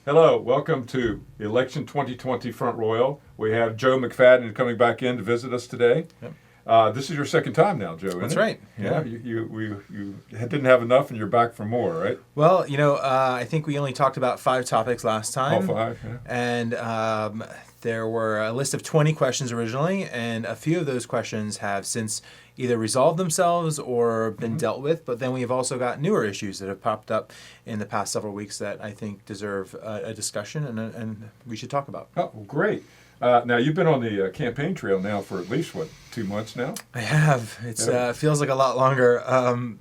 Hello, welcome to Election 2020 Front Royal. We have Joe McFadden coming back in to visit us today. Yep. This is your second time now, Joe, isn't That's it? right. Yeah, you didn't have enough and you're back for more, right? Well, I think we only talked about 5 topics last time. All 5, yeah. And there were a list of 20 questions originally, and a few of those questions have since either resolved themselves or been dealt with. But then we've also got newer issues that have popped up in the past several weeks that I think deserve a discussion and we should talk about. Oh, well, great. Now, you've been on the campaign trail now for at least, 2 months now? I have. It feels like a lot longer.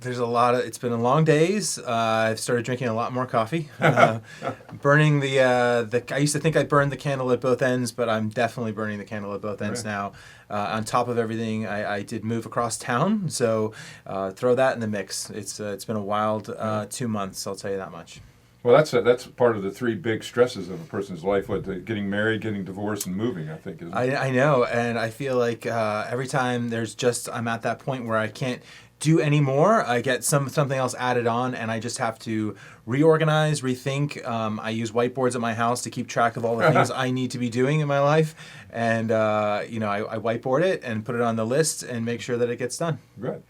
It's been long days. I've started drinking a lot more coffee. Burning I used to think I burned the candle at both ends, but I'm definitely burning the candle at both ends now. On top of everything, I did move across town, so throw that in the mix. It's been a wild 2 months, I'll tell you that much. Well, that's part of the 3 big stresses of a person's life: getting married, getting divorced, and moving. I think, isn't it? I know, and I feel like every time I'm at that point where I can't do any more, I get something else added on, and I just have to reorganize, rethink. I use whiteboards at my house to keep track of all the things I need to be doing in my life, and I whiteboard it and put it on the list and make sure that it gets done. Good.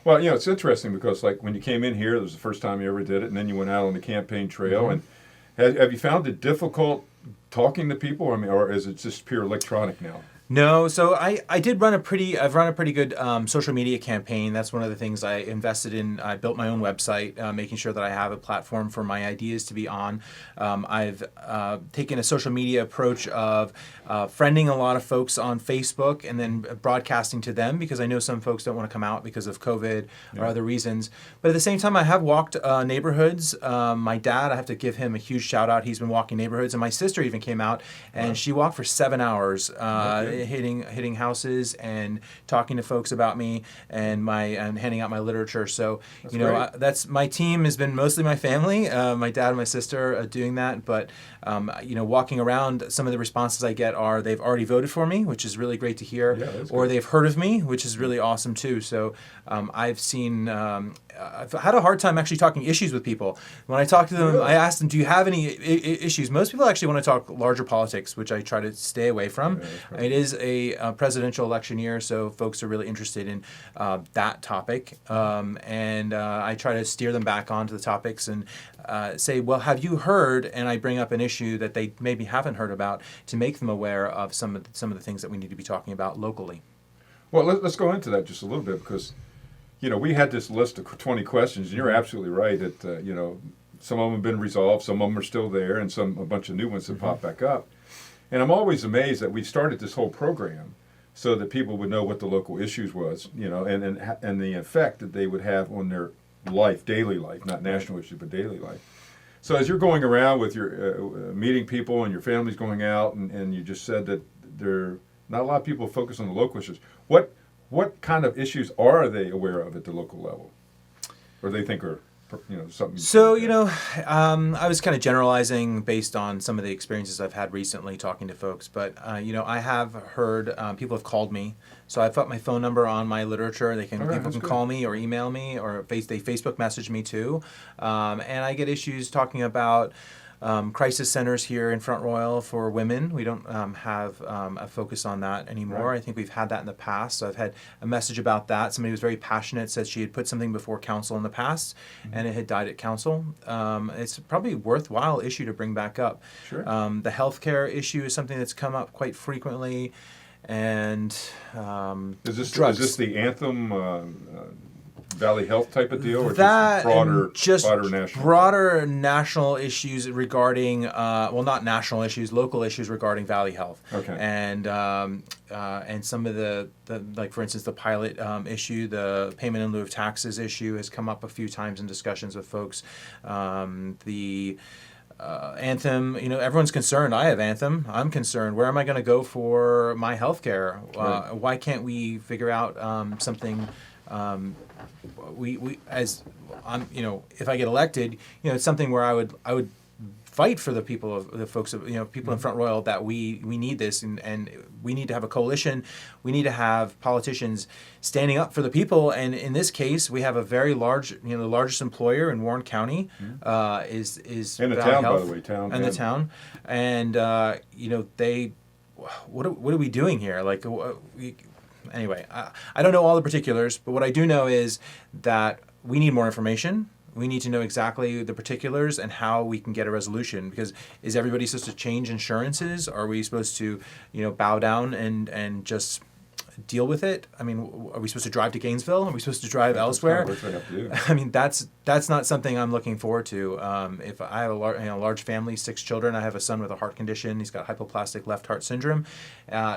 Well, it's interesting because, when you came in here, it was the first time you ever did it, and then you went out on the campaign trail. And have you found it difficult talking to people, or is it just pure electronic now? No, so I've run a pretty good social media campaign. That's one of the things I invested in. I built my own website, making sure that I have a platform for my ideas to be on. I've taken a social media approach of friending a lot of folks on Facebook and then broadcasting to them, because I know some folks don't want to come out because of COVID or other reasons. But at the same time, I have walked neighborhoods. My dad, I have to give him a huge shout out. He's been walking neighborhoods, and my sister even came out and she walked for 7 hours. Hitting houses and talking to folks about me and handing out my literature. So that's my team has been mostly my family, my dad and my sister doing that. But walking around, some of the responses I get are they've already voted for me, which is really great to hear, or they've heard of me, which is really awesome too. So I've had a hard time actually talking issues with people. When I talk to them, I ask them, do you have any issues? Most people actually want to talk larger politics, which I try to stay away from. It is a presidential election year, so folks are really interested in that topic. And I try to steer them back onto the topics and say, well, have you heard? And I bring up an issue that they maybe haven't heard about to make them aware of some of the things that we need to be talking about locally. Well, let's go into that just a little bit, because we had this list of 20 questions, and you're absolutely right that, some of them have been resolved, some of them are still there, and a bunch of new ones have popped back up. And I'm always amazed that we started this whole program so that people would know what the local issues was, and the effect that they would have on their life, daily life, not national issues, but daily life. So as you're going around with your meeting people and your family's going out, and you just said that there not a lot of people focus on the local issues. What kind of issues are they aware of at the local level, or they think are something? So I was kind of generalizing based on some of the experiences I've had recently talking to folks, but I have heard people have called me, so I've put my phone number on my literature. People can call me or email me, or they Facebook message me too, and I get issues talking about crisis centers here in Front Royal for women. We don't have a focus on that anymore. Right. I think we've had that in the past. So I've had a message about that. Somebody was very passionate, said she had put something before council in the past, and it had died at council. It's probably a worthwhile issue to bring back up. Sure. The healthcare issue is something that's come up quite frequently, and drugs. Is this the Anthem Valley Health type of deal, or just broader national? Broader national issues regarding, not national issues, local issues regarding Valley Health. Okay. And some of the like, for instance, the pilot issue, the payment in lieu of taxes issue has come up a few times in discussions with folks. The Anthem, everyone's concerned. I have Anthem. I'm concerned. Where am I going to go for my health care? Why can't we figure out something? If I get elected, it's something where I would fight for the people of the folks of people in Front Royal that we need this, and we need to have a coalition. We need to have politicians standing up for the people. And in this case, we have a very large, the largest employer in Warren County is in the Valley town, Health, by the way, and the town, and they. What are we doing here? Like, anyway, I don't know all the particulars, but what I do know is that we need more information. We need to know exactly the particulars and how we can get a resolution. Because is everybody supposed to change insurances? Are we supposed to, bow down and just deal with it? I mean, are we supposed to drive to Gainesville? Are we supposed to drive elsewhere? That's kind of what we have to do. I mean, that's not something I'm looking forward to. If I have a large family, 6 children, I have a son with a heart condition. He's got hypoplastic left heart syndrome.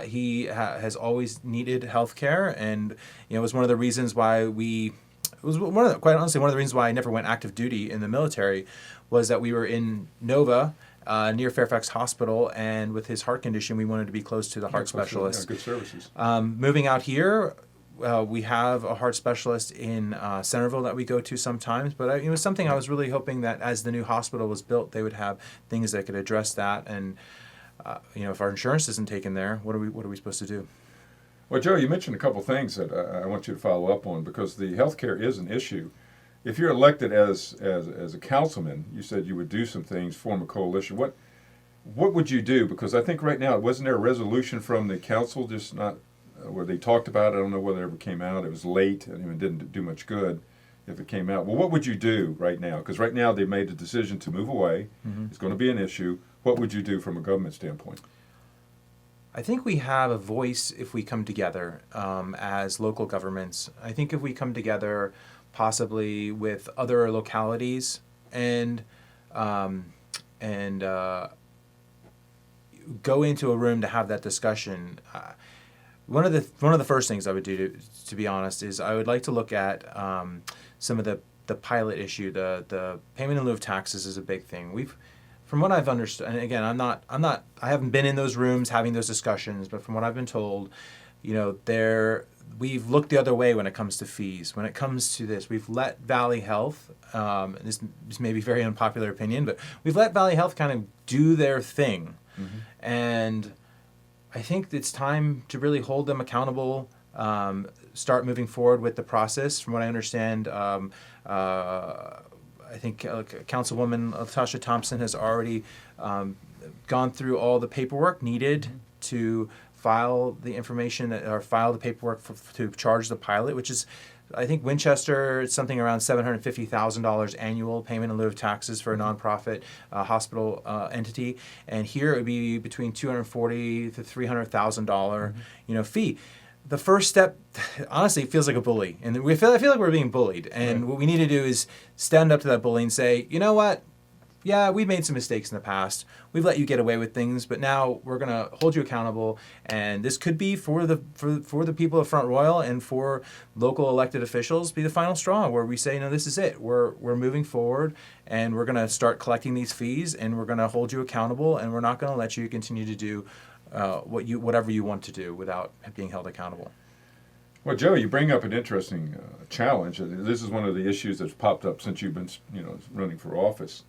He has always needed health care, and it was one of the reasons why quite honestly, one of the reasons why I never went active duty in the military was that we were in Nova, near Fairfax Hospital, and with his heart condition, we wanted to be close to the heart specialist. Yeah, good services. Moving out here, we have a heart specialist in Centerville that we go to sometimes, but it was something I was really hoping that as the new hospital was built, they would have things that could address that. And if our insurance isn't taken there, what are we supposed to do? Well, Joe, you mentioned a couple things that I want you to follow up on, because the healthcare is an issue. If you're elected as a councilman, you said you would do some things, form a coalition. What would you do? Because I think right now, wasn't there a resolution from the council, just not where they talked about it? I don't know whether it ever came out. It was late and it didn't do much good if it came out. Well, what would you do right now? Because right now they've made the decision to move away. Mm-hmm. It's going to be an issue. What would you do from a government standpoint? I think we have a voice if we come together as local governments. I think if we come together, possibly with other localities, and go into a room to have that discussion. One of the first things I would do, to be honest, is I would like to look at some of the pilot issue. The payment in lieu of taxes is a big thing. From what I've understood, and again, I haven't been in those rooms having those discussions, but from what I've been told, we've looked the other way when it comes to fees. When it comes to this, we've let Valley Health, this may be a very unpopular opinion, but we've let Valley Health kind of do their thing. Mm-hmm. And I think it's time to really hold them accountable, start moving forward with the process. From what I understand, I think Councilwoman Latasha Thompson has already gone through all the paperwork needed to file the information or file the paperwork to charge the pilot, which is, I think Winchester, it's something around $750,000 annual payment in lieu of taxes for a nonprofit hospital entity, and here it would be between $240,000 to $300,000 fee. The first step, honestly, feels like a bully, and I feel like we're being bullied. And What we need to do is stand up to that bully and say, you know what? Yeah, we've made some mistakes in the past. We've let you get away with things, but now we're going to hold you accountable. And this could be for the people of Front Royal and for local elected officials, be the final straw where we say, no, this is it. We're moving forward, and we're going to start collecting these fees, and we're going to hold you accountable, and we're not going to let you continue to do whatever you want to do without being held accountable. Well, Joe, you bring up an interesting challenge. This is one of the issues that's popped up since you've been, running for office.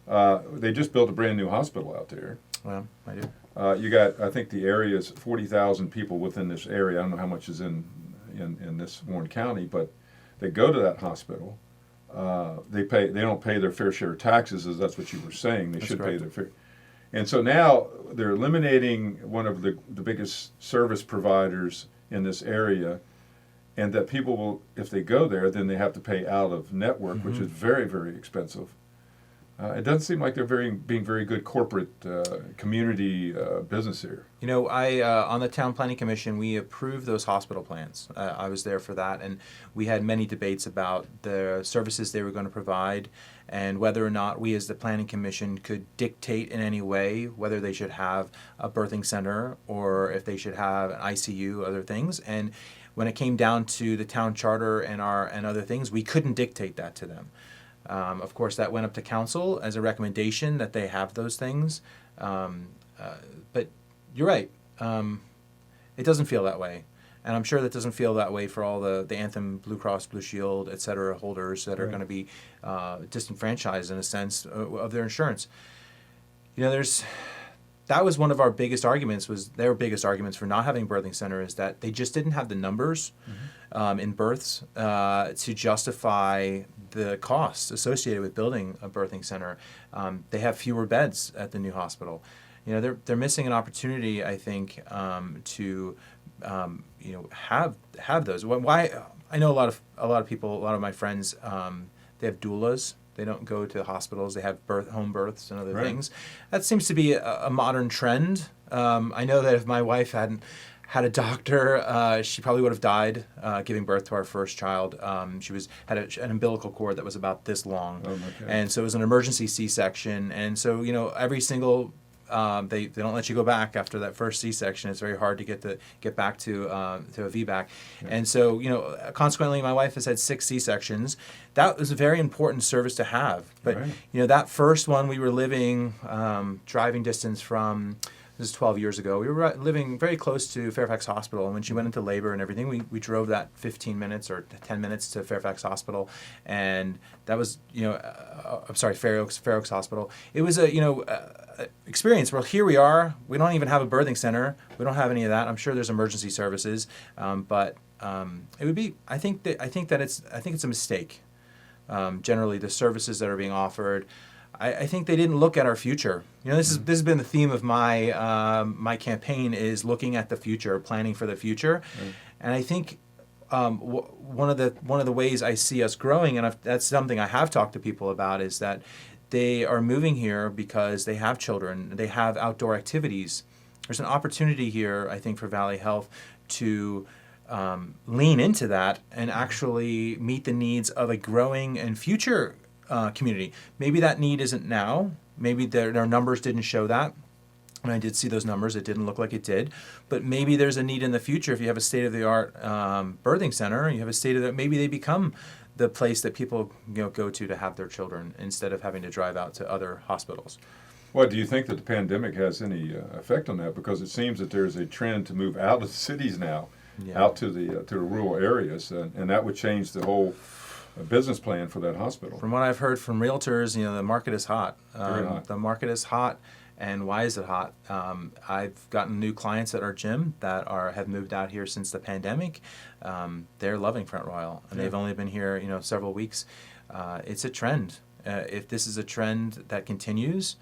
They just built a brand new hospital out there. Well, I do. You got, I think the area is 40,000 people within this area. I don't know how much is in this Warren County, but they go to that hospital. They don't pay their fair share of taxes, as that's what you were saying. They should pay their fair. And so now they're eliminating one of the biggest service providers in this area, and that people will, if they go there, then they have to pay out of network, mm-hmm. which is very, very expensive. It doesn't seem like they're being very good corporate community business here. I on the Town Planning Commission, we approved those hospital plans. I was there for that, and we had many debates about the services they were going to provide and whether or not we as the Planning Commission could dictate in any way whether they should have a birthing center or if they should have an ICU, other things. And when it came down to the town charter and other things, we couldn't dictate that to them. Of course, that went up to council as a recommendation that they have those things. But you're right. It doesn't feel that way. And I'm sure that doesn't feel that way for all the Anthem, Blue Cross, Blue Shield, et cetera, holders that are going to be disenfranchised in a sense of their insurance. That was one of our biggest arguments. Was their biggest arguments for not having a birthing center is that they just didn't have the numbers in births to justify the costs associated with building a birthing center. They have fewer beds at the new hospital. They're missing an opportunity, I think, to have those. Why? I know a lot of people, a lot of my friends, they have doulas. They don't go to hospitals. They have home births and other things. That seems to be a modern trend. I know that if my wife hadn't had a doctor, she probably would have died giving birth to our first child. She had an umbilical cord that was about this long, and so it was an emergency C-section. And so every single they don't let you go back after that first C-section. It's very hard to get back to a VBAC. Yeah. And so consequently, my wife has had 6 C-sections. That was a very important service to have. But that first one, we were living driving distance from. This is 12 years ago. We were living very close to Fairfax Hospital, and when she went into labor and everything, we drove that 15 minutes or 10 minutes to Fairfax Hospital, and that was Fair Oaks Hospital. It was a experience. Well, here we are. We don't even have a birthing center. We don't have any of that. I'm sure there's emergency services, but it would be. I think that it's a mistake. Generally, the services that are being offered. I think they didn't look at our future. This has been the theme of my campaign is looking at the future, planning for the future, and I think one of the ways I see us growing, and that's something I have talked to people about, is that they are moving here because they have children, they have outdoor activities. There's an opportunity here, I think, for Valley Health to lean into that and actually meet the needs of a growing and future community. Maybe that need isn't now. Maybe their numbers didn't show that. And I did see those numbers. It didn't look like it did. But maybe there's a need in the future. If you have a state-of-the-art birthing center, you have a state-of-the-art, maybe they become the place that people go to have their children instead of having to drive out to other hospitals. Well, do you think that the pandemic has any effect on that? Because it seems that there's a trend to move out of the cities now, out to the rural areas, and that would change the whole business plan for that hospital. From what I've heard from realtors, the market is hot. Very hot. The market is hot, and why is it hot? I've gotten new clients at our gym that have moved out here since the pandemic. They're loving Front Royal, and they've only been here, several weeks. It's a trend. If this is a trend that continues,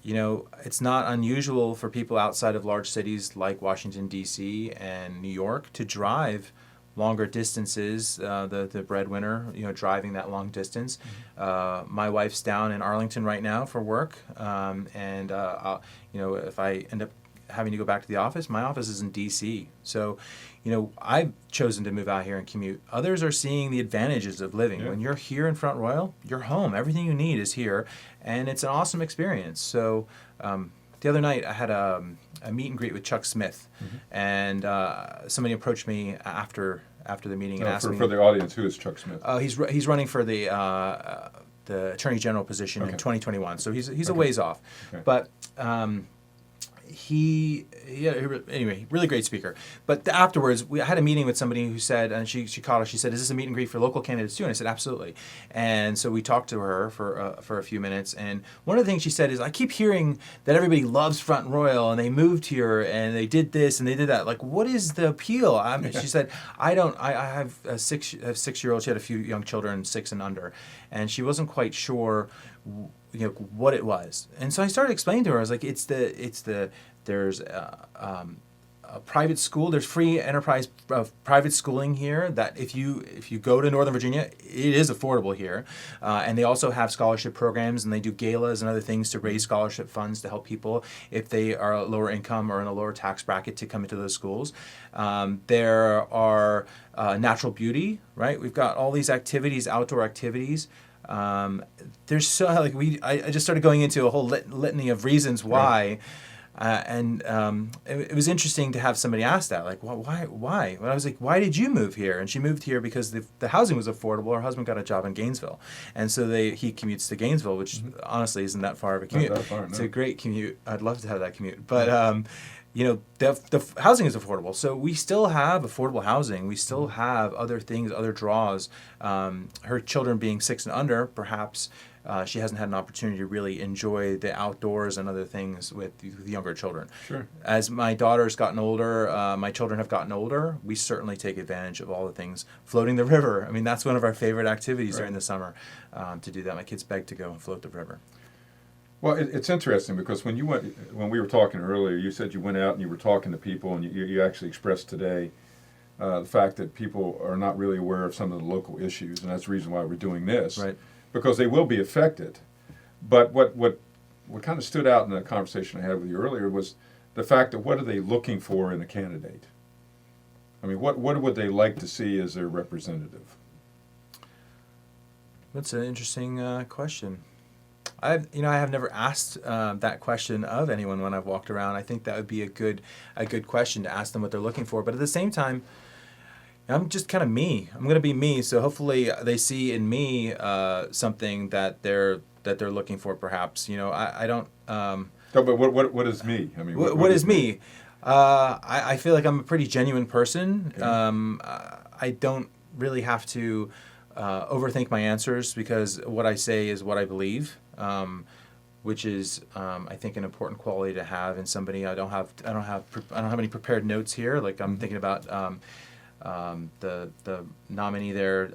it's not unusual for people outside of large cities like Washington, D.C. and New York to drive longer distances, the breadwinner, driving that long distance. My wife's down in Arlington right now for work, and if I end up having to go back to the office, my office is in D.C. So, I've chosen to move out here and commute. Others are seeing the advantages of living. When you're here in Front Royal, you're home. Everything you need is here, and it's an awesome experience. So, the other night I had a meet and greet with Chuck Smith, and somebody approached me after the meeting and asked me. For the audience, who is Chuck Smith? He's running for the Attorney General position in 2021, so he's a ways off, but. Anyway, really great speaker. But afterwards, I had a meeting with somebody who said, and she called us. She said, "Is this a meet and greet for local candidates too?" And I said, "Absolutely." And so we talked to her for a few minutes. And one of the things she said is, "I keep hearing that everybody loves Front Royal, and they moved here, and they did this and they did that. Like, what is the appeal?" She said, "I don't. I have a 6-year-old. She had a few young children, 6 and under, and she wasn't quite sure." What it was, and so I started explaining to her. I was like, there's a private school. There's free enterprise private schooling here. That if you go to Northern Virginia, it is affordable here, and they also have scholarship programs, and they do galas and other things to raise scholarship funds to help people if they are a lower income or in a lower tax bracket to come into those schools. There are natural beauty, right? We've got all these activities, outdoor activities. There's so I just started going into a whole litany of reasons why, and it was interesting to have somebody ask that, like, why? Well, I was like, why did you move here? And she moved here because the housing was affordable. Her husband got a job in Gainesville, and so he commutes to Gainesville, which honestly isn't that far of a commute. Not that far, no. It's a great commute. I'd love to have that commute, but the housing is affordable. So we still have affordable housing. We still have other things, other draws. Her children being 6 and under, perhaps she hasn't had an opportunity to really enjoy the outdoors and other things with younger children. Sure. As my daughter's gotten older, my children have gotten older, we certainly take advantage of all the things. Floating the river. I mean, that's one of our favorite activities during the summer, to do that. My kids beg to go and float the river. Well, it's interesting because when we were talking earlier, you said you went out and you were talking to people, and you actually expressed today the fact that people are not really aware of some of the local issues, and that's the reason why we're doing this. Right. Because they will be affected. But what kind of stood out in the conversation I had with you earlier was the fact that what are they looking for in a candidate? I mean, what would they like to see as their representative? That's an interesting question. I have never asked that question of anyone when I've walked around. I think that would be a good question to ask them what they're looking for. But at the same time, I'm just kind of me. I'm going to be me. So hopefully they see in me something that they're looking for. Perhaps I don't. No, but what is me? I mean, what is me? I feel like I'm a pretty genuine person. Okay. I don't really have to overthink my answers because what I say is what I believe. Which is, I think, an important quality to have in somebody. I don't have any prepared notes here. Like I'm thinking about the nominee there,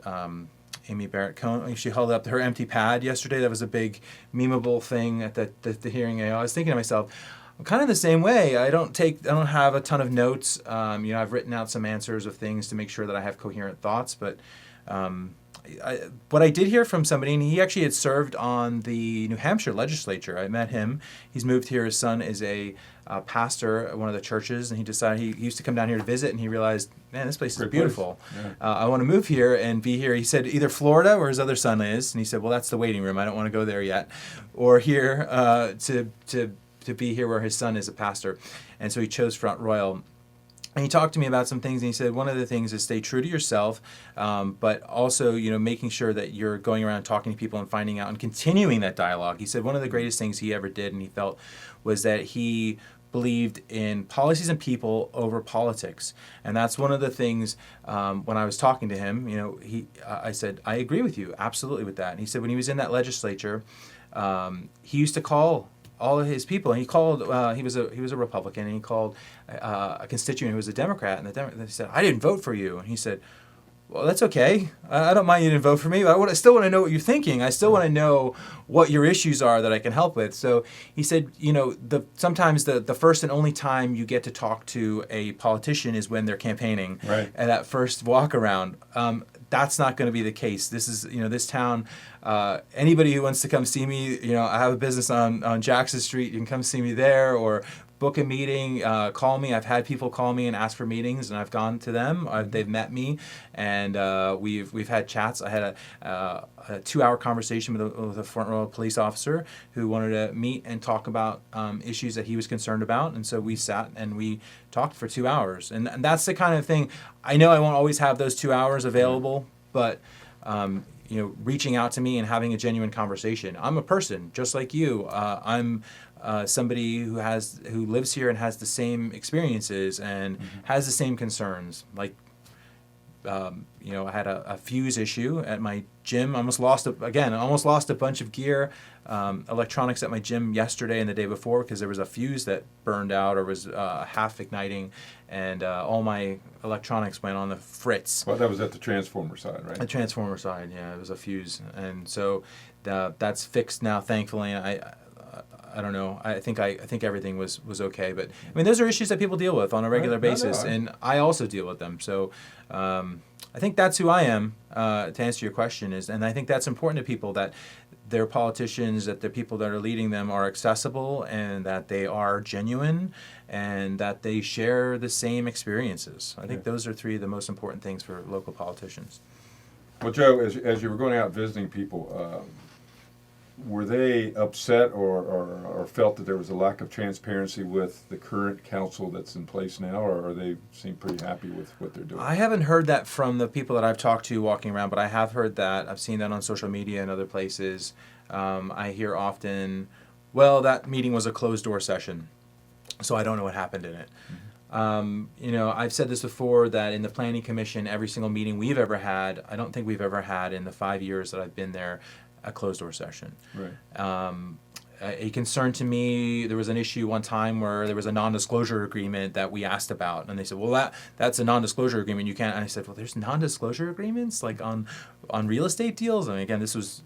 Amy Barrett Cohen. She held up her empty pad yesterday. That was a big memeable thing at the hearing. I was thinking to myself, I'm kind of the same way. I don't have a ton of notes. I've written out some answers of things to make sure that I have coherent thoughts, but. What I did hear from somebody, and he actually had served on the New Hampshire legislature. I met him. He's moved here. His son is a pastor at one of the churches, and he decided he used to come down here to visit, and he realized, man, this place is beautiful. Yeah. I want to move here and be here. He said either Florida, where his other son is, and he said, well, that's the waiting room. I don't want to go there yet, or here to be here where his son is a pastor, and so he chose Front Royal. And he talked to me about some things, and he said one of the things is stay true to yourself, but also making sure that you're going around talking to people and finding out and continuing that dialogue. He said one of the greatest things he ever did, and he felt, was that he believed in policies and people over politics, and that's one of the things. When I was talking to him, I said I agree with you absolutely with that. And he said when he was in that legislature, he used to call all of his people, and he called. He was a Republican, and he called a constituent who was a Democrat, and they said, "I didn't vote for you." And he said, "Well, that's okay. I don't mind you didn't vote for me, but I still want to know what you're thinking. I still want to know what your issues are that I can help with." So he said, sometimes the first and only time you get to talk to a politician is when they're campaigning, right? And that first walk around. That's not going to be the case. This is, this town. Anybody who wants to come see me, I have a business on Jackson Street. You can come see me there, or book a meeting. Call me. I've had people call me and ask for meetings, and I've gone to them. They've met me, and we've had chats. I had a 2-hour conversation with a Front Royal police officer who wanted to meet and talk about issues that he was concerned about, and so we sat and we talked for 2 hours, and that's the kind of thing. I know I won't always have those 2 hours available, but reaching out to me and having a genuine conversation. I'm a person just like you. I'm somebody who lives here and has the same experiences and has the same concerns. Like, I had a fuse issue at my gym. I almost lost a bunch of gear, electronics at my gym yesterday and the day before because there was a fuse that burned out or was half igniting, and all my electronics went on the fritz. Well, that was at the transformer side, right? The transformer side, yeah, it was a fuse, and so that's fixed now, thankfully. I don't know. I think everything was okay, but I mean, those are issues that people deal with on a regular basis, and I also deal with them. So I think that's who I am. To answer your question and I think that's important to people, that their politicians, that the people that are leading them are accessible, and that they are genuine, and that they share the same experiences. I think those are 3 of the most important things for local politicians. Well, Joe, as you were going out visiting people, were they upset or felt that there was a lack of transparency with the current council that's in place now, or they seem pretty happy with what they're doing? I haven't heard that from the people that I've talked to walking around, but I have heard that. I've seen that on social media and other places. I hear often, well, that meeting was a closed-door session. So I don't know what happened in it. I've said this before, that in the Planning Commission, every single meeting we've ever had, I don't think we've ever had in the 5 years that I've been there a closed door session. Right. A concern to me, there was an issue one time where there was a non-disclosure agreement that we asked about, and they said, well, that's a non-disclosure agreement, you can't. And I said, well, there's non-disclosure agreements like on real estate deals. I mean, again, this was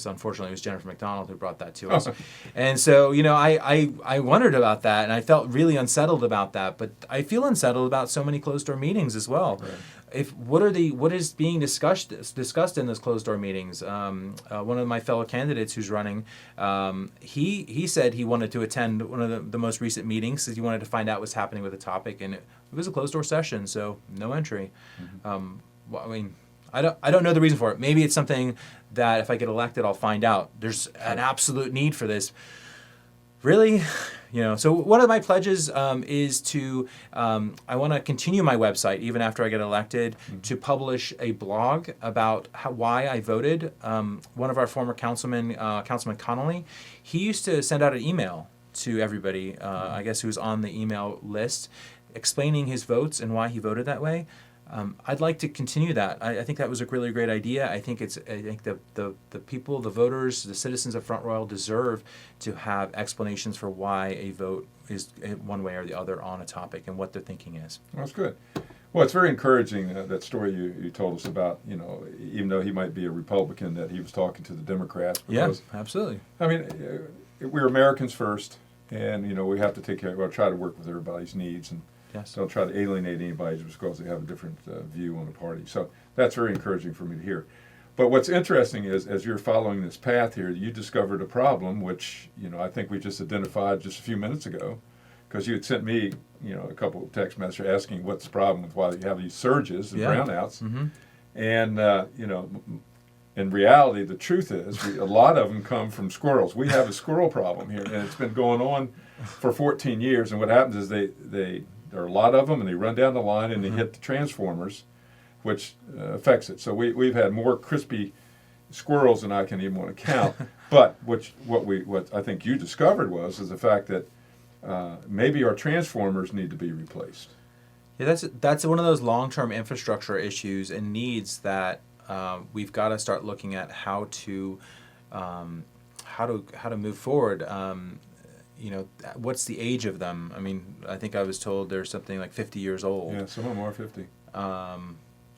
unfortunately it was Jennifer McDonald who brought that to us. And so, I wondered about that, and I felt really unsettled about that. But I feel unsettled about so many closed door meetings as well. Right. What is being discussed in those closed door meetings? One of my fellow candidates who's running, he said he wanted to attend one of the most recent meetings because he wanted to find out what's happening with the topic, and it was a closed door session, so no entry. I don't know the reason for it. Maybe it's something that if I get elected, I'll find out. There's an absolute need for this. Really? So one of my pledges is to, I want to continue my website even after I get elected, to publish a blog about why I voted. One of our former councilman Connolly, he used to send out an email to everybody, I guess, who's on the email list, explaining his votes and why he voted that way. I'd like to continue that. I think that was a really great idea. I think the people, the voters, the citizens of Front Royal deserve to have explanations for why a vote is one way or the other on a topic and what their thinking is. Well, that's good. Well, it's very encouraging, that story you told us about, even though he might be a Republican, that he was talking to the Democrats. Because, yeah, absolutely. I mean, we're Americans first, and, we have to try to work with everybody's needs, and yes, don't try to alienate anybody just because they have a different view on the party. So that's very encouraging for me to hear. But what's interesting is, as you're following this path here, you discovered a problem, which, I think we just identified just a few minutes ago, because you had sent me, a couple of text messages asking what's the problem with why you have these surges and brownouts. Mm-hmm. And, in reality, the truth is a lot of them come from squirrels. We have a squirrel problem here, and it's been going on for 14 years. And what happens is there are a lot of them, and they run down the line, and they hit the transformers, which affects it. So we've had more crispy squirrels than I can even want to count. But what I think you discovered is the fact that maybe our transformers need to be replaced. Yeah, that's one of those long-term infrastructure issues and needs that we've got to start looking at how to move forward. What's the age of them? I mean, I think I was told they're something like 50 years old. Yeah, some of them are 50.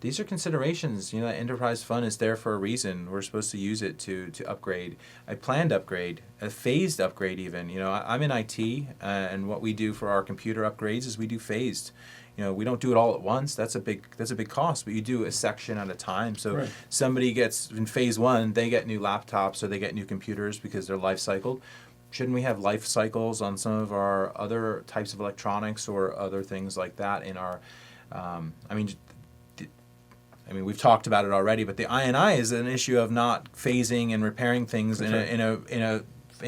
These are considerations. That enterprise fund is there for a reason. We're supposed to use it to upgrade. A planned upgrade, a phased upgrade even. I'm in IT, and what we do for our computer upgrades is we do phased. We don't do it all at once. That's a big cost, but you do a section at a time. So right. Somebody gets in phase one, they get new laptops or they get new computers because they're life cycled. Shouldn't we have life cycles on some of our other types of electronics or other things like that in our? We've talked about it already, but the I&I is an issue of not phasing and repairing things in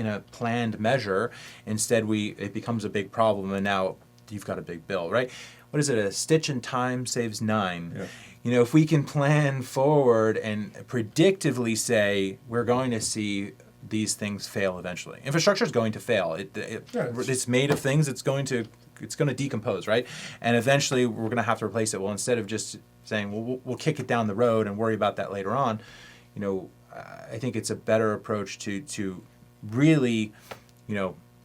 a planned measure. Instead, it becomes a big problem, and now you've got a big bill, right? What is it? A stitch in time saves 9. Yeah. If we can plan forward and predictively say we're going to see these things fail eventually. Infrastructure is going to fail. It's made of things. It's going to decompose, right? And eventually we're going to have to replace it. Well, instead of just saying, well, we'll kick it down the road and worry about that later on, I think it's a better approach to really,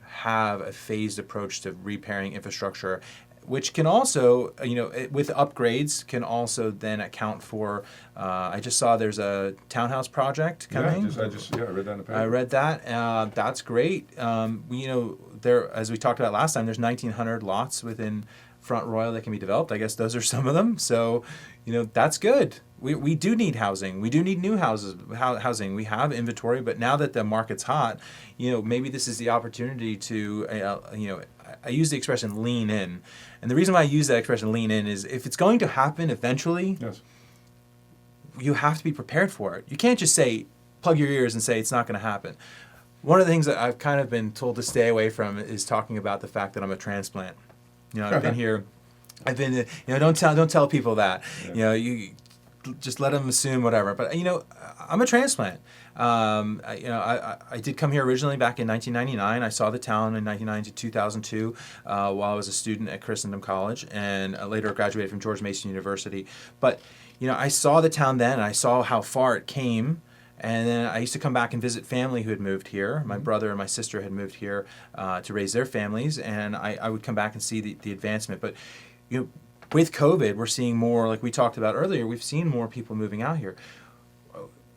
have a phased approach to repairing infrastructure, which can also, with upgrades, can also then account for. I just saw there's a townhouse project coming. I read that in the paper. I read that. That's great. There, as we talked about last time, there's 1,900 lots within Front Royal that can be developed. I guess those are some of them. So, that's good. We do need housing. We do need new housing. We have inventory, but now that the market's hot, maybe this is the opportunity to, I use the expression lean in. And the reason why I use that expression lean in is if it's going to happen eventually, yes, you have to be prepared for it. You can't just plug your ears and say it's not going to happen. One of the things that I've kind of been told to stay away from is talking about the fact that I'm a transplant. I've been here. Don't tell people that. Yeah. just let them assume whatever. But I'm a transplant. I did come here originally back in 1999. I saw the town in 1999 to 2002 while I was a student at Christendom College, and later graduated from George Mason University. But I saw the town then, and I saw how far it came. And then I used to come back and visit family who had moved here. My brother and my sister had moved here to raise their families, and I would come back and see the advancement. But with COVID, we're seeing more, like we talked about earlier, we've seen more people moving out here.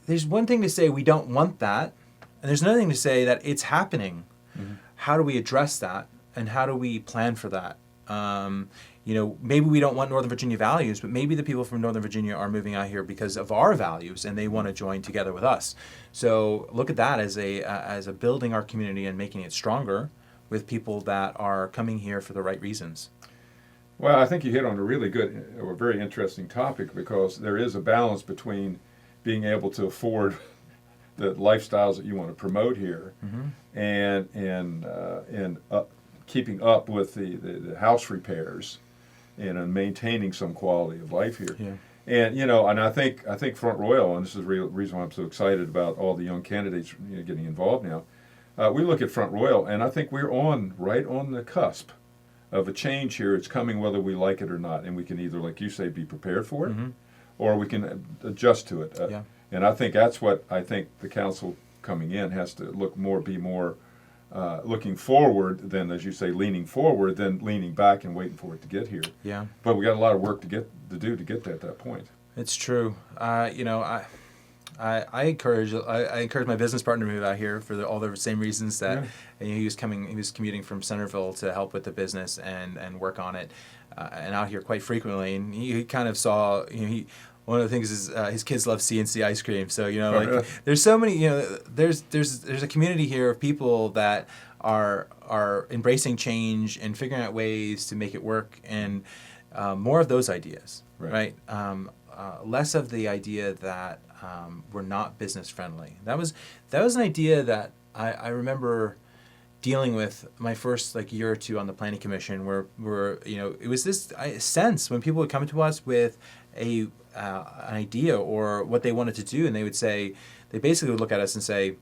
There's one thing to say we don't want that, and there's another thing to say that it's happening. Mm-hmm. How do we address that, and how do we plan for that? Maybe we don't want Northern Virginia values, but maybe the people from Northern Virginia are moving out here because of our values, and they want to join together with us. So look at that as a building our community and making it stronger with people that are coming here for the right reasons. Well, I think you hit on a really good, or very interesting topic, because there is a balance between being able to afford the lifestyles that you want to promote here, mm-hmm. and keeping up with the house repairs and maintaining some quality of life here. Yeah. And I think Front Royal, and this is the reason why I'm so excited about all the young candidates getting involved now. We look at Front Royal, and I think we're right on the cusp of a change here. It's coming whether we like it or not, and we can either, like you say, be prepared for it, mm-hmm. or we can adjust to it. Yeah. And I think that's what I think the council coming in has to be more looking forward than, as you say, leaning forward than leaning back and waiting for it to get here. Yeah. But we got a lot of work to do to get to that point. It's true. I encourage my business partner to move out here for all the same reasons that he was commuting from Centerville to help with the business and work on it, and out here quite frequently. And he kind of saw, one of the things is his kids love CNC ice cream. So there's so many, there's a community here of people that are embracing change and figuring out ways to make it work, and more of those ideas, right? Less of the idea that we're not business friendly. That was an idea that I remember dealing with my first year or two on the planning commission, where it was this sense when people would come to us with an idea or what they wanted to do, and they basically would look at us and say,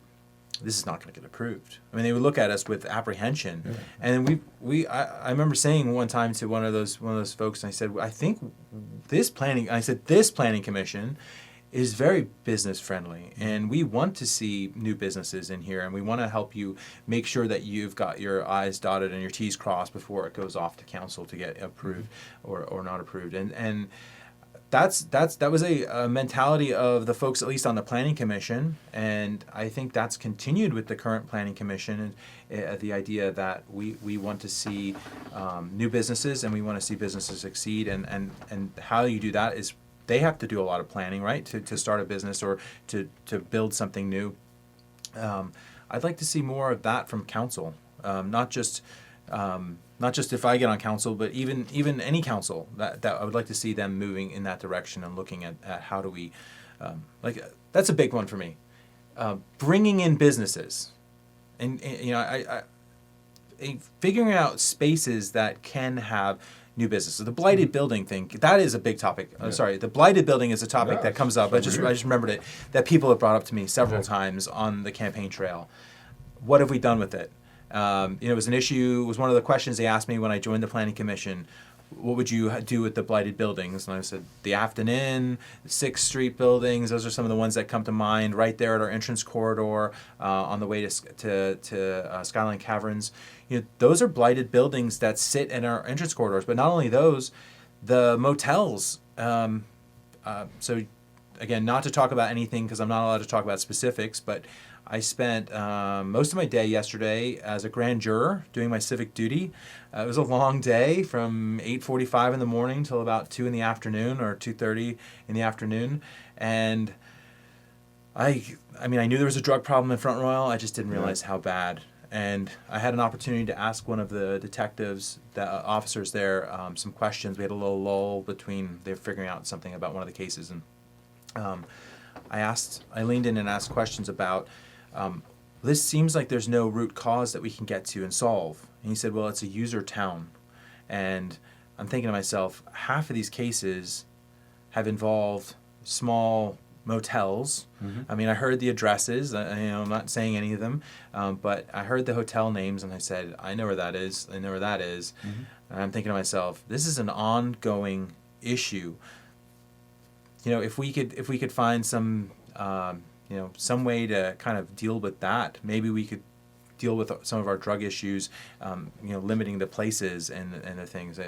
this is not going to get approved. I mean, they would look at us with apprehension. Yeah. And I remember saying one time to one of those folks, and I said, I think this planning commission is very business friendly, and we want to see new businesses in here, and we want to help you make sure that you've got your I's dotted and your T's crossed before it goes off to council to get approved or not approved. And that was a mentality of the folks, at least on the planning commission, and I think that's continued with the current planning commission, and the idea that we want to see new businesses, and we want to see businesses succeed, and how you do that is they have to do a lot of planning, right, to start a business or to build something new. I'd like to see more of that from council, not just if I get on council, but even any council, that I would like to see them moving in that direction and looking at how do we, that's a big one for me, bringing in businesses, and I figuring out spaces that can have new businesses. The blighted building thing, that is a big topic. Sorry, the blighted building is a topic that comes up. I just remembered it, that people have brought up to me several times on the campaign trail. What have we done with it? It was an issue. It was one of the questions they asked me when I joined the planning commission. What would you do with the blighted buildings? And I said, the Afton Inn, the 6th Street buildings, those are some of the ones that come to mind right there at our entrance corridor on the way to Skyline Caverns. Those are blighted buildings that sit in our entrance corridors. But not only those, the motels. So again, not to talk about anything because I'm not allowed to talk about specifics, but I spent most of my day yesterday as a grand juror doing my civic duty. It was a long day from 8:45 in the morning till about 2 in the afternoon or 2:30 in the afternoon. And I knew there was a drug problem in Front Royal. I just didn't realize how bad. And I had an opportunity to ask one of the detectives, the officers there, some questions. We had a little lull between they were figuring out something about one of the cases. And I leaned in and asked questions about, this seems like there's no root cause that we can get to and solve. And he said, well, it's a user town. And I'm thinking to myself, half of these cases have involved small motels. I mean, I heard the addresses. I'm not saying any of them, but I heard the hotel names, and I said, I know where that is. I know where that is. And I'm thinking to myself, this is an ongoing issue. If we could find some some way to kind of deal with that, maybe we could deal with some of our drug issues, limiting the places and the things.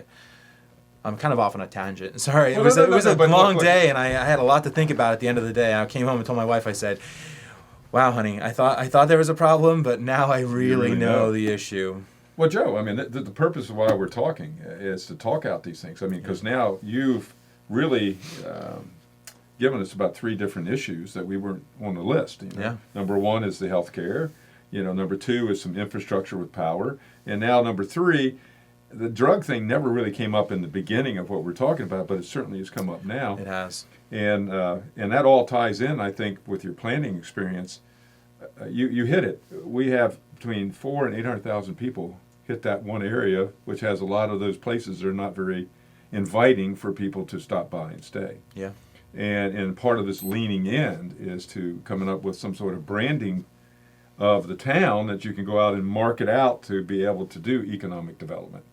I'm kind of off on a tangent. Sorry, it was a long day, and I had a lot to think about at the end of the day. I came home and told my wife, I said, "Wow, honey, I thought there was a problem, but now I really know the issue." Well, Joe, I mean, the purpose of why we're talking is to talk out these things. I mean, because now you've really given us about 3 different issues that we weren't on the list. Yeah. Number 1 is the health care. Number 2 is some infrastructure with power. And now number 3, the drug thing never really came up in the beginning of what we're talking about, but it certainly has come up now. It has. And that all ties in, I think, with your planning experience. You hit it. We have between 400,000 and 800,000 people hit that one area, which has a lot of those places that are not very inviting for people to stop by and stay. Yeah. And part of this leaning in is to coming up with some sort of branding of the town that you can go out and market out to be able to do economic development.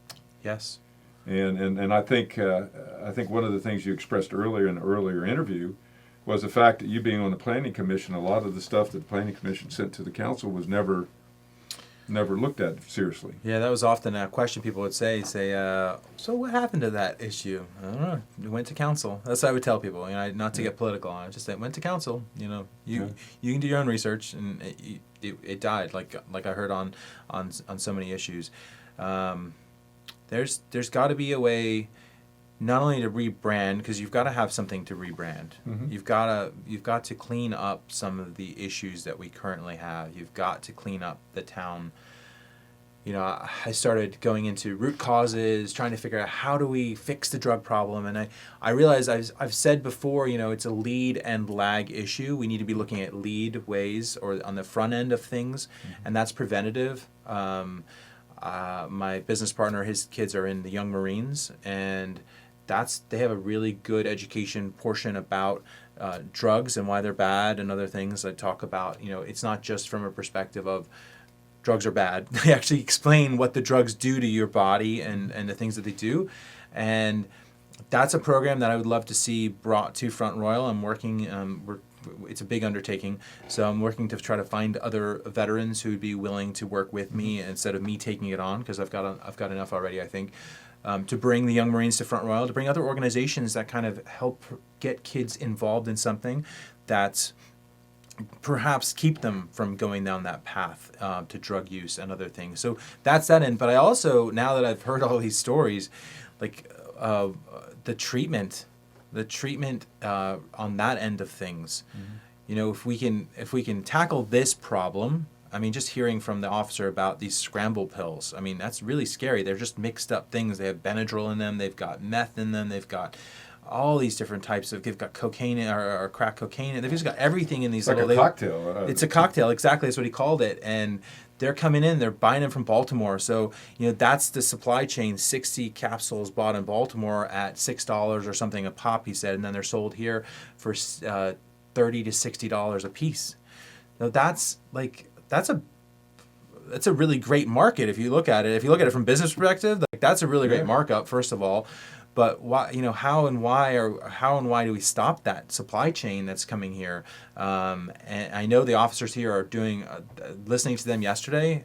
Yes. And I think one of the things you expressed earlier in an earlier interview was the fact that you being on the planning commission, a lot of the stuff that the planning commission sent to the council was never looked at seriously. Yeah, that was often a question people would say, so what happened to that issue? I don't know. It went to council. That's what I would tell people, not to get political. I would just say, it went to council. You can do your own research, and it died, like I heard on so many issues. There's got to be a way, not only to rebrand, because you've got to have something to rebrand. You've got to clean up some of the issues that we currently have. You've got to clean up the town. I started going into root causes, trying to figure out how do we fix the drug problem, and I realized I've said before, it's a lead and lag issue. We need to be looking at lead ways or on the front end of things, and that's preventative. My business partner, his kids are in the Young Marines, and they have a really good education portion about drugs and why they're bad and other things. I talk about, it's not just from a perspective of drugs are bad. They actually explain what the drugs do to your body and the things that they do. And that's a program that I would love to see brought to Front Royal. I'm working, it's a big undertaking, so I'm working to try to find other veterans who would be willing to work with me instead of me taking it on, because I've got enough already, I think. To bring the Young Marines to Front Royal, to bring other organizations that kind of help get kids involved in something that perhaps keep them from going down that path to drug use and other things. So that's that end. But I also, now that I've heard all these stories, like the treatment on that end of things, if we can tackle this problem. I mean, just hearing from the officer about these scramble pills, I mean, that's really scary. They're just mixed up things. They have Benadryl in them. They've got meth in them. They've got all these different types of, they've got cocaine or crack cocaine. They've just got everything in these it's little... like a cocktail. It's a cocktail, exactly. That's what he called it. And they're coming in, they're buying them from Baltimore. So, that's the supply chain. 60 capsules bought in Baltimore at $6 or something a pop, he said. And then they're sold here for $30 to $60 a piece. Now, that's a really great market if you look at it. If you look at it from business perspective, that's a really great markup, first of all. But why, how and why do we stop that supply chain that's coming here? And I know the officers here are doing, listening to them yesterday,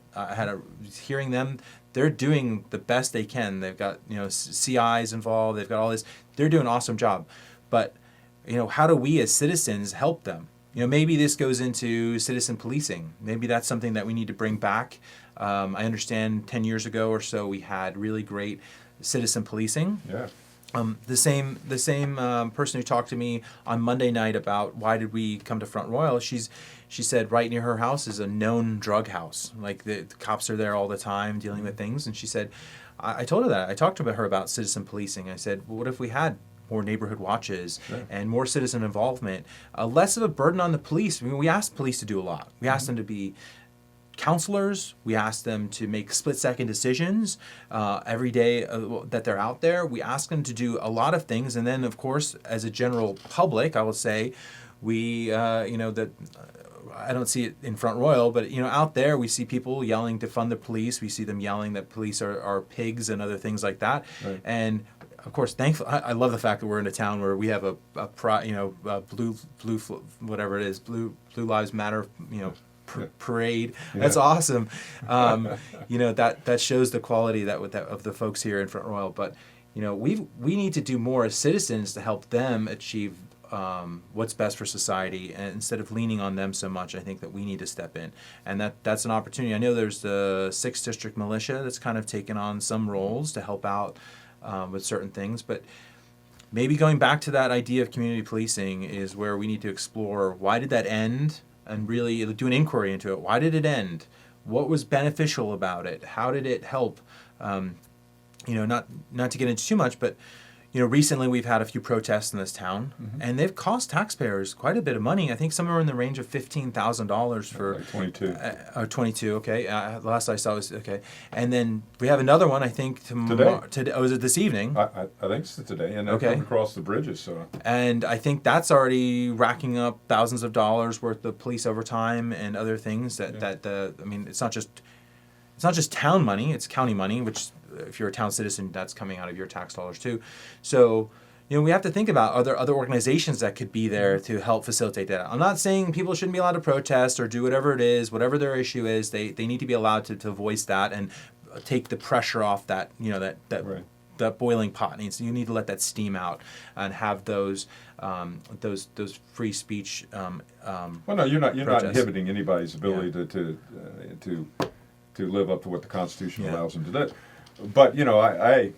hearing them, they're doing the best they can. They've got, CIs involved, they've got all this, they're doing an awesome job. But, how do we as citizens help them? Maybe this goes into citizen policing. Maybe that's something that we need to bring back. I understand 10 years ago or so we had really great citizen policing. Yeah. The same person who talked to me on Monday night about why did we come to Front Royal, she said right near her house is a known drug house. Like the cops are there all the time dealing with things. And she said, I told her that. I talked to her about citizen policing. I said, well, what if we had more neighborhood watches and more citizen involvement, less of a burden on the police? I mean, we asked police to do a lot. We asked them to be counselors. We ask them to make split-second decisions every day that they're out there. We ask them to do a lot of things, and then, of course, as a general public, I will say, we, that I don't see it in Front Royal, but out there we see people yelling to fund the police. We see them yelling that police are pigs and other things like that. Right. And of course, thankfully, I love the fact that we're in a town where we have a blue whatever it is, blue Lives Matter, parade. Yeah. That's awesome. That shows the quality of the folks here in Front Royal. But we need to do more as citizens to help them achieve what's best for society, and instead of leaning on them so much, I think that we need to step in, and that's an opportunity. I know there's the 6th District Militia that's kind of taken on some roles to help out with certain things, but maybe going back to that idea of community policing is where we need to explore why did that end, and really do an inquiry into it. Why did it end? What was beneficial about it? How did it help? Not to get into too much, but recently we've had a few protests in this town, and they've cost taxpayers quite a bit of money. I think somewhere in the range of $15,000 for like 22. Or 22. Okay, the last I saw was okay. And then we have another one. I think tomorrow. Today. Oh, is it this evening? I think it's today, and they're coming across the bridges. So. And I think that's already racking up thousands of dollars worth of police overtime and other things. It's not just town money; it's county money, which, if you're a town citizen, that's coming out of your tax dollars too. So, we have to think about other organizations that could be there to help facilitate that. I'm not saying people shouldn't be allowed to protest or do whatever it is, whatever their issue is. They need to be allowed to voice that and take the pressure off that right. That boiling pot needs. You need to let that steam out and have those free speech. Well, no, you're not inhibiting anybody's ability to live up to what the Constitution allows them to do. But I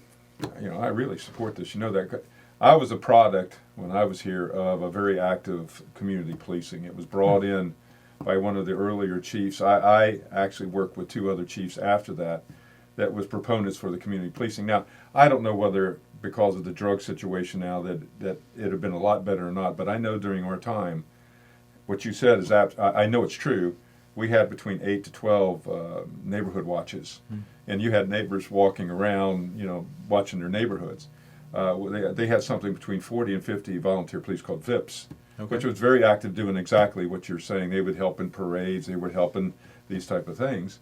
really support this. That I was a product when I was here of a very active community policing. It was brought in by one of the earlier chiefs. I actually worked with 2 other chiefs after that was proponents for the community policing. Now, I don't know whether because of the drug situation now that it had been a lot better or not, but I know during our time, what you said is I know it's true. We had between 8 to 12 neighborhood watches, and you had neighbors walking around, watching their neighborhoods. They had something between 40 and 50 volunteer police called VIPs, which was very active, doing exactly what you're saying. They would help in parades, they would help in these type of things.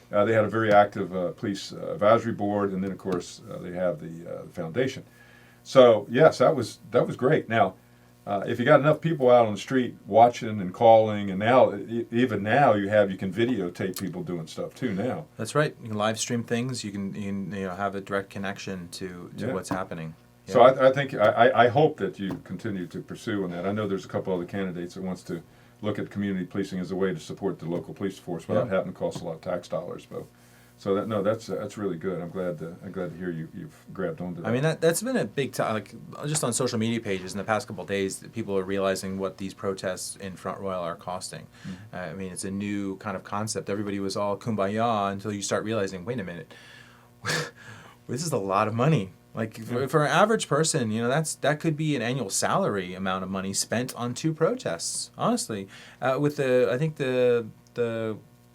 They had a very active police advisory board, and then of course they have the foundation. So yes, that was great. Now, if you got enough people out on the street watching and calling, and now even now you can videotape people doing stuff too now. That's right. You can live stream things. You can have a direct connection to what's happening. Yeah. So I think I hope that you continue to pursue on that. I know there's a couple other candidates that wants to look at community policing as a way to support the local police force without having to cost a lot of tax dollars, though. So that's really good. I'm glad to hear you've grabbed onto that. I mean, that's been a big time. Like, just on social media pages in the past couple of days, people are realizing what these protests in Front Royal are costing. I mean, it's a new kind of concept. Everybody was all kumbaya until you start realizing, wait a minute, this is a lot of money. Like, for an average person, that could be an annual salary amount of money spent on 2 protests. Honestly, I think the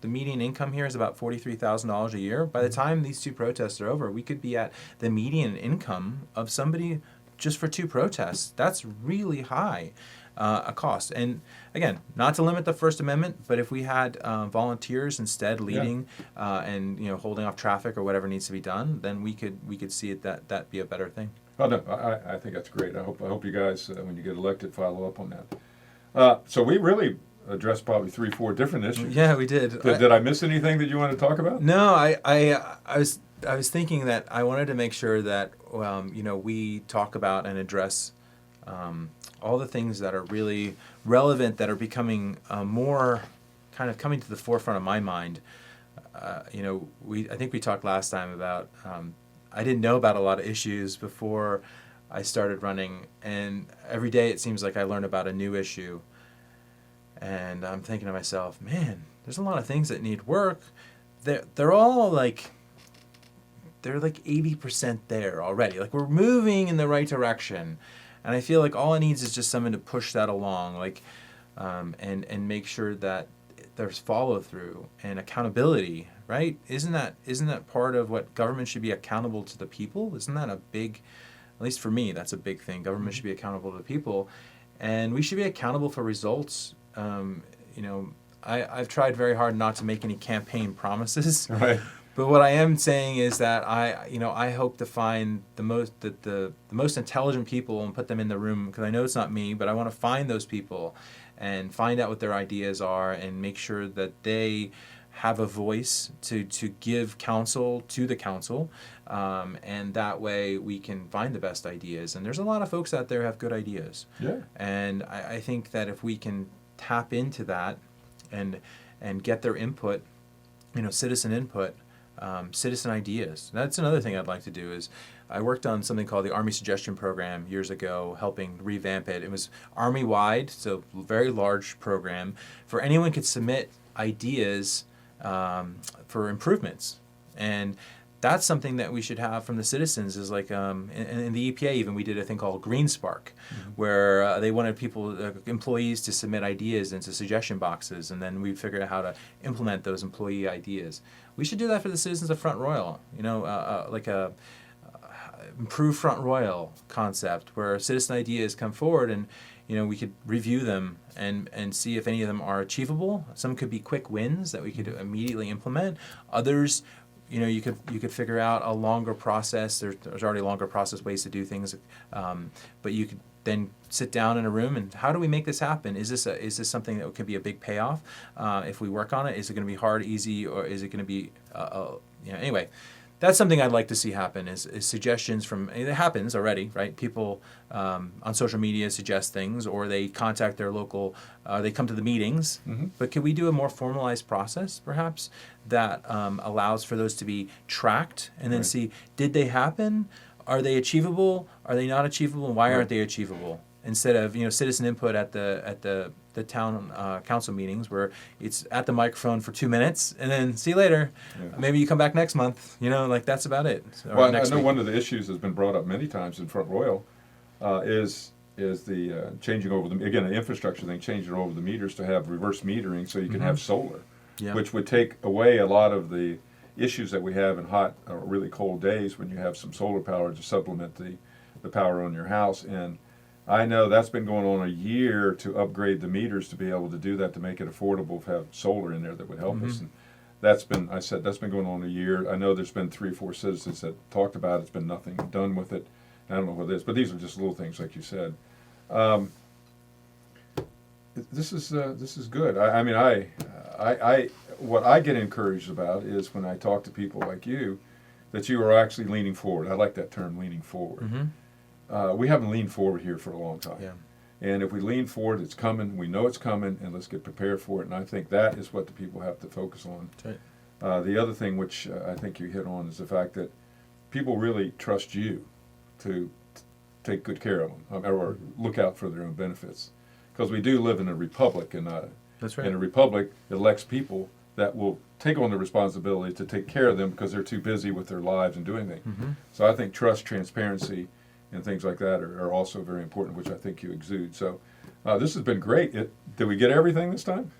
median income here is about $43,000 a year. By the time these 2 protests are over, we could be at the median income of somebody just for 2 protests. That's really high a cost. And again, not to limit the First Amendment, but if we had volunteers instead leading and holding off traffic or whatever needs to be done, then we could see it that be a better thing. Oh no, I think that's great. I hope you guys when you get elected follow up on that. So we really addressed probably 3-4 different issues. Yeah, we did. Did I miss anything that you wanted to talk about? No, I was thinking that I wanted to make sure that we talk about and address all the things that are really relevant, that are becoming more kind of coming to the forefront of my mind. I think we talked last time about I didn't know about a lot of issues before I started running, and every day it seems like I learn about a new issue. And I'm thinking to myself, man, there's a lot of things that need work. They're all like 80% there already. Like, we're moving in the right direction, and I feel like all it needs is just someone to push that along, like, and make sure that there's follow through and accountability, right? Isn't that part of what government should be accountable to the people? Isn't that a big, at least for me, that's a big thing. Government should be accountable to the people, and we should be accountable for results. I've tried very hard not to make any campaign promises. Right. But what I am saying is that I hope to find the most intelligent people and put them in the room, because I know it's not me, but I want to find those people and find out what their ideas are and make sure that they have a voice to give counsel to the council, and that way we can find the best ideas. And there's a lot of folks out there who have good ideas. Yeah. And I think that if we can tap into that and get their input, citizen input, citizen ideas. That's another thing I'd like to do. Is I worked on something called the Army Suggestion Program years ago, helping revamp it. It was Army-wide, so very large program, for anyone could submit ideas for improvements. And that's something that we should have from the citizens. Is like in the EPA even, we did a thing called Green Spark, where they wanted employees to submit ideas into suggestion boxes, and then we figured out how to implement those employee ideas. We should do that for the citizens of Front Royal. Like a improved Front Royal concept where citizen ideas come forward, and we could review them and see if any of them are achievable. Some could be quick wins that we could immediately implement. Others, you could figure out a longer process. There's already longer process ways to do things, but you could then sit down in a room and how do we make this happen? Is this something that could be a big payoff if we work on it? Is it going to be hard, easy, or is it going to be anyway? That's something I'd like to see happen. Is suggestions from, it happens already, right? People on social media suggest things, or they contact their local, they come to the meetings. But could we do a more formalized process, perhaps, that allows for those to be tracked and then see, did they happen? Are they achievable? Are they not achievable? And why aren't they achievable? Instead of citizen input at the town council meetings, where it's at the microphone for 2 minutes and then see you later. Yeah. Maybe you come back next month. Like that's about it. Well, I know one of the issues that's been brought up many times in Front Royal is the changing over the infrastructure thing, changing over the meters to have reverse metering, so you can have solar, which would take away a lot of the issues that we have in hot or really cold days when you have some solar power to supplement the power on your house. And I know that's been going on a year to upgrade the meters to be able to do that, to make it affordable to have solar in there that would help us. And that's been going on a year. I know there's been 3 or 4 citizens that talked about it. It's been nothing done with it. I don't know what it is, but these are just little things, like you said. This is good. I what I get encouraged about is when I talk to people like you, that you are actually leaning forward. I like that term, leaning forward. We haven't leaned forward here for a long time. Yeah. And if we lean forward, it's coming. We know it's coming, and let's get prepared for it. And I think that is what the people have to focus on. That's right. The other thing, which I think you hit on, is the fact that people really trust you to take good care of them, or look out for their own benefits. Because we do live in a republic, and that's right. In a republic, it elects people that will take on the responsibility to take care of them because they're too busy with their lives and doing things. So I think trust, transparency, and things like that are also very important, which I think you exude. So this has been great. Did we get everything this time?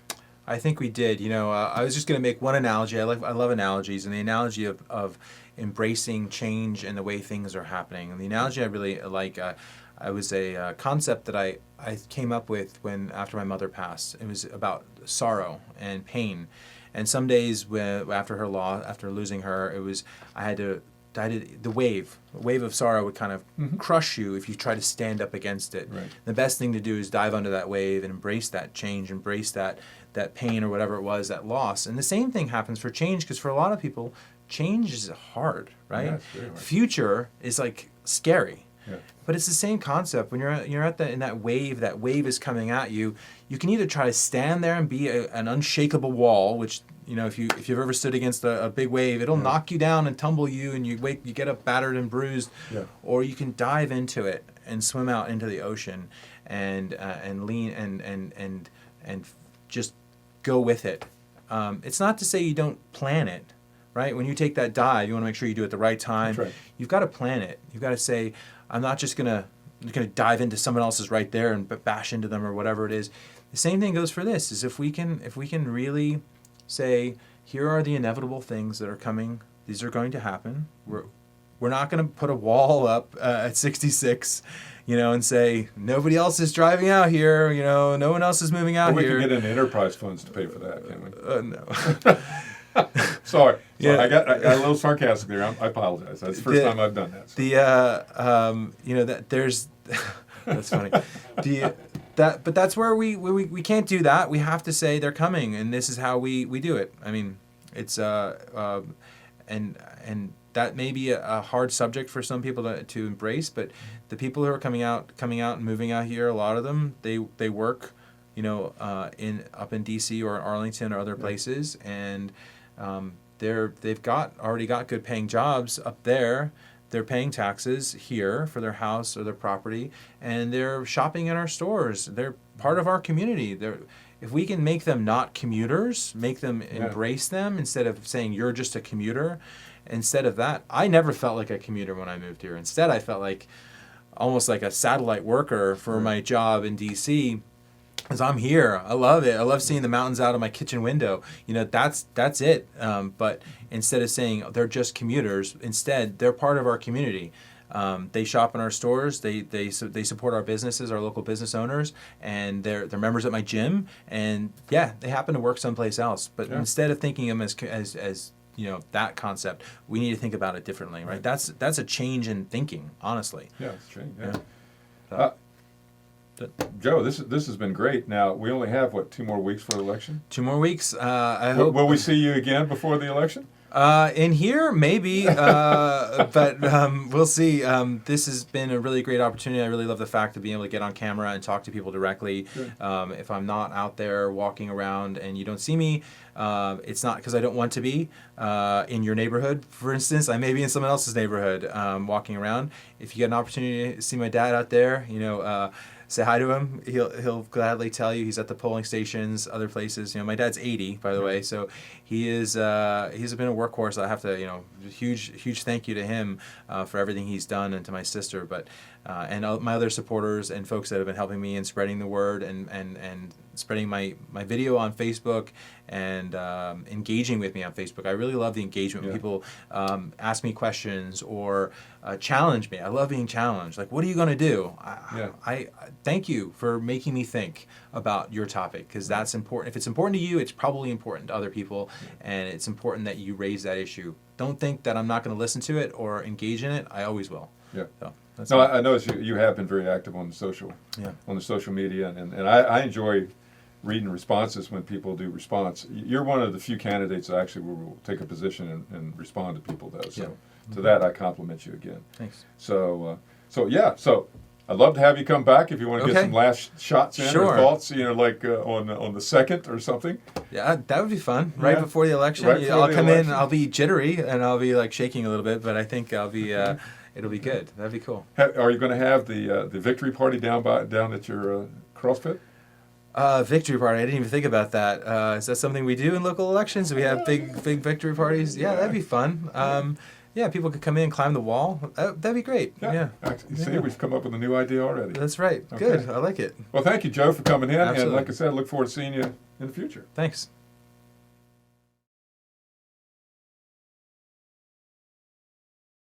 I think we did. I was just going to make one analogy. I love analogies, and the analogy of embracing change and the way things are happening. And the analogy I really like, I was a concept that I came up with after my mother passed. It was about sorrow and pain. And some days after losing her, the wave of sorrow would kind of crush you if you try to stand up against it. Right. The best thing to do is dive under that wave and embrace that change, embrace that pain or whatever it was, that loss. And the same thing happens for change, because for a lot of people, change is hard, right? Yeah, it's very hard. Future is like scary. Yeah. But it's the same concept. When you're in that wave is coming at you. You can either try to stand there and be an unshakable wall, which if you've ever stood against a big wave, it'll knock you down and tumble you, and you get up battered and bruised. Yeah. Or you can dive into it and swim out into the ocean and lean and just go with it. It's not to say you don't plan it. Right? When you take that dive, you want to make sure you do it at the right time. That's right. You've got to plan it. You've got to say, I'm not just gonna dive into someone else's right there and bash into them or whatever it is. the same thing goes for this. Is if we can really say, here are the inevitable things that are coming. These are going to happen. We're not going to put a wall up at 66, and say nobody else is driving out here. No one else is moving out here. We can get into enterprise funds to pay for that, can't we? No. Sorry. Yeah. I got a little sarcastic there. I apologize. That's the first time I've done that. So. That there's that's funny. But that's where we can't do that. We have to say they're coming, and this is how we do it. I mean, it's and that may be a hard subject for some people to embrace, but the people who are coming out and moving out here, a lot of them they work, up in DC or Arlington or other places, and they've already got good paying jobs up there. They're paying taxes here for their house or their property, and they're shopping in our stores. They're part of our community. If we can make them not commuters, make them embrace them instead of saying you're just a commuter. Instead of that, I never felt like a commuter when I moved here. Instead, I felt like almost like a satellite worker for my job in DC. Because I'm here. I love it. I love seeing the mountains out of my kitchen window. That's it. But instead of saying they're just commuters, instead they're part of our community. They shop in our stores. They support our businesses, our local business owners, and they're members at my gym. And they happen to work someplace else. But instead of thinking of them as that concept, we need to think about it differently, right? That's a change in thinking, honestly. Yeah, it's a change. Yeah. Joe, this has been great. Now we only have 2 more weeks for the election. 2 more weeks. I hope. Will we see you again before the election? In here, maybe, but we'll see. This has been a really great opportunity. I really love the fact of being able to get on camera and talk to people directly. Sure. If I'm not out there walking around and you don't see me, it's not because I don't want to be in your neighborhood. For instance, I may be in someone else's neighborhood walking around. If you get an opportunity to see my dad out there, say hi to him. He'll gladly tell you. He's at the polling stations, other places. My dad's 80, by the way, so he's been a workhorse. I have to, huge thank you to him for everything he's done, and to my sister, but and my other supporters and folks that have been helping me in spreading the word and spreading my video on Facebook and engaging with me on Facebook. I really love the engagement when people ask me questions or challenge me. I love being challenged. Like, what are you going to do? I thank you for making me think about your topic, because that's important. If it's important to you, it's probably important to other people, and it's important that you raise that issue. Don't think that I'm not going to listen to it or engage in it. I always will. Yeah. So I notice you have been very active on the social media, and I enjoy reading responses when people do response. You're one of the few candidates that actually will take a position and respond to people, though. So to that, I compliment you again. Thanks. So I'd love to have you come back if you want to get some last shots in or thoughts, like on the 2nd or something. Yeah, that would be fun. Right before the election, I'll come in. I'll be jittery and I'll be shaking a little bit, but I think I'll be. It'll be good. That'd be cool. Are you going to have the victory party down at your CrossFit? Victory party. I didn't even think about that. Is that something we do in local elections? Do we have big victory parties? Yeah, that'd be fun. People could come in and climb the wall. That'd be great. Yeah. See, we've come up with a new idea already. That's right. Okay. Good. I like it. Well, thank you, Joe, for coming in. Absolutely. And like I said, I look forward to seeing you in the future. Thanks.